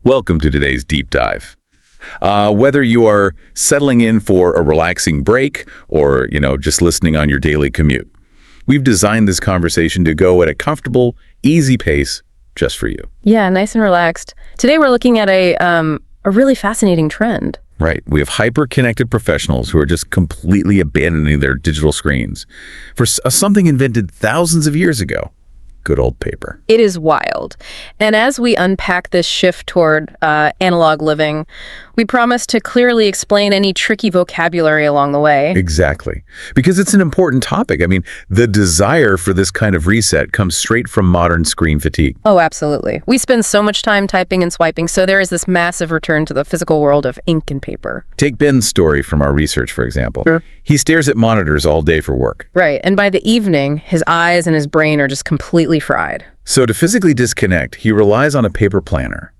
Welcome to today's deep dive. Whether you are settling in for a relaxing break or, just listening on your daily commute, we've designed this conversation to go at a comfortable, easy pace just for you. Yeah, nice and relaxed. Today we're looking at a really fascinating trend. Right. We have hyper-connected professionals who are just completely abandoning their digital screens for something invented thousands of years ago. Good old paper. It is wild. And as we unpack this shift toward analog living, we promise to clearly explain any tricky vocabulary along the way. Exactly. Because it's an important topic. I mean, the desire for this kind of reset comes straight from modern screen fatigue. Oh, absolutely. We spend so much time typing and swiping, so there is this massive return to the physical world of ink and paper. Take Ben's story from our research, for example. Sure. He stares at monitors all day for work. Right. And by the evening, his eyes and his brain are just completely fried. So to physically disconnect, he relies on a paper planner.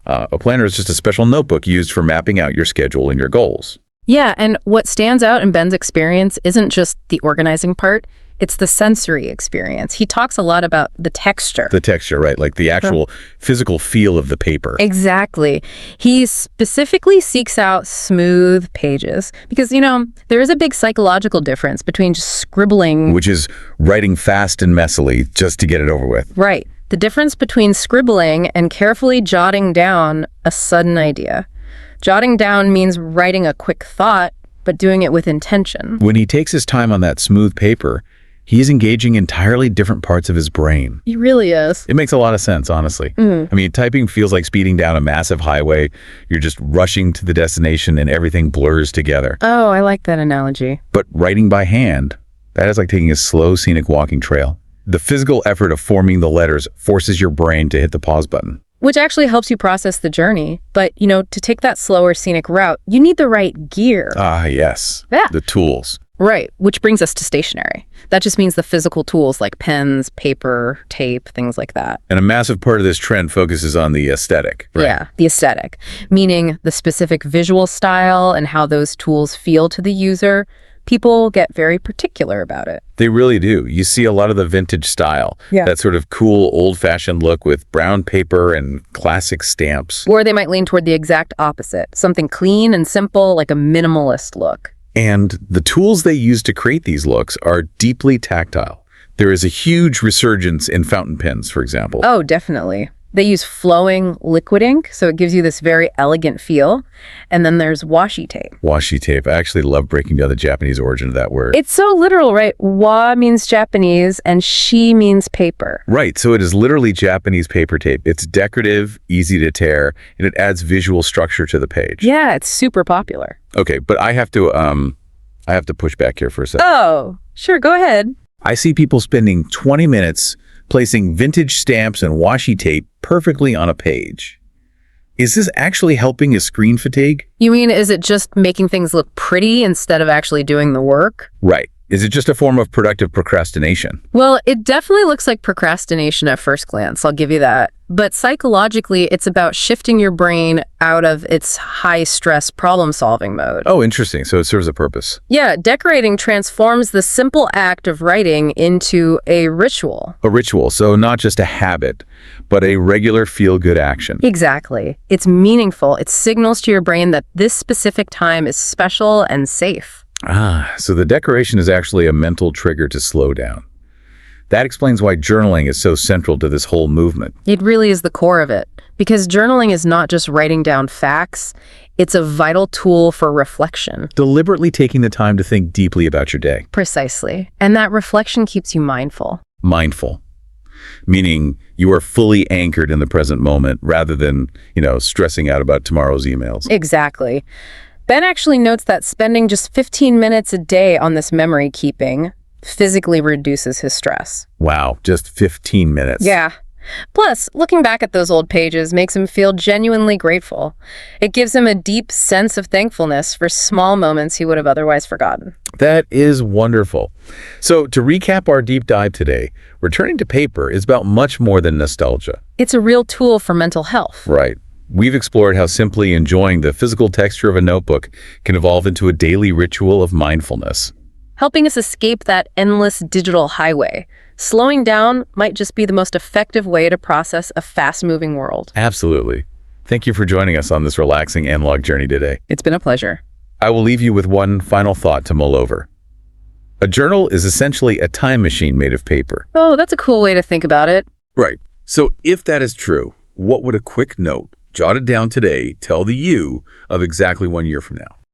A planner is just a special notebook used for mapping out your schedule and your goals. Yeah, and what stands out in Ben's experience isn't just the organizing part, it's the sensory experience. He talks a lot about the texture. The texture, right, like the actual physical feel of the paper. Exactly. He specifically seeks out smooth pages because, there is a big psychological difference between just scribbling. Which is writing fast and messily just to get it over with. Right. The difference between scribbling and carefully jotting down a sudden idea. Jotting down means writing a quick thought, but doing it with intention. When he takes his time on that smooth paper, he is engaging entirely different parts of his brain. He really is. It makes a lot of sense, honestly. I mean, typing feels like speeding down a massive highway. You're just rushing to the destination and everything blurs together. Oh, I like that analogy. But writing by hand, that is like taking a slow, scenic walking trail. The physical effort of forming the letters forces your brain to hit the pause button. Which actually helps you process the journey. But, to take that slower scenic route, you need the right gear. Ah, yes. Yeah. The tools. Right, which brings us to stationery. That just means the physical tools like pens, paper, tape, things like that. And a massive part of this trend focuses on the aesthetic. Right? Yeah, the aesthetic, meaning the specific visual style and how those tools feel to the user. People get very particular about it. They really do. You see a lot of the vintage style. Yeah. That sort of cool, old-fashioned look with brown paper and classic stamps. Or they might lean toward the exact opposite, something clean and simple, like a minimalist look. And the tools they use to create these looks are deeply tactile. There is a huge resurgence in fountain pens, for example. Oh, definitely. They use flowing liquid ink, so it gives you this very elegant feel. And then there's washi tape. Washi tape. I actually love breaking down the Japanese origin of that word. It's so literal, right? Wa means Japanese and shi means paper. Right. So it is literally Japanese paper tape. It's decorative, easy to tear, and it adds visual structure to the page. Yeah, it's super popular. Okay, but I have to push back here for a second. Oh, sure, go ahead. I see people spending 20 minutes placing vintage stamps and washi tape perfectly on a page. Is this actually helping his screen fatigue? You mean, is it just making things look pretty instead of actually doing the work? Right. Is it just a form of productive procrastination? Well, it definitely looks like procrastination at first glance, I'll give you that. But psychologically, it's about shifting your brain out of its high-stress problem-solving mode. Oh, interesting. So it serves a purpose. Yeah, decorating transforms the simple act of writing into a ritual. A ritual, so not just a habit, but a regular feel-good action. Exactly. It's meaningful. It signals to your brain that this specific time is special and safe. Ah, so the decoration is actually a mental trigger to slow down. That explains why journaling is so central to this whole movement. It really is the core of it, because journaling is not just writing down facts, it's a vital tool for reflection. Deliberately taking the time to think deeply about your day. Precisely. And that reflection keeps you mindful. Mindful. Meaning you are fully anchored in the present moment rather than, stressing out about tomorrow's emails. Exactly. Ben actually notes that spending just 15 minutes a day on this memory keeping physically reduces his stress. Wow, just 15 minutes. Yeah. Plus, looking back at those old pages makes him feel genuinely grateful. It gives him a deep sense of thankfulness for small moments he would have otherwise forgotten. That is wonderful. So to recap our deep dive today, returning to paper is about much more than nostalgia. It's a real tool for mental health. Right. We've explored how simply enjoying the physical texture of a notebook can evolve into a daily ritual of mindfulness. Helping us escape that endless digital highway. Slowing down might just be the most effective way to process a fast-moving world. Absolutely. Thank you for joining us on this relaxing analog journey today. It's been a pleasure. I will leave you with one final thought to mull over. A journal is essentially a time machine made of paper. Oh, that's a cool way to think about it. Right. So if that is true, what would a quick note, jotted down today, tell the you of exactly 1 year from now?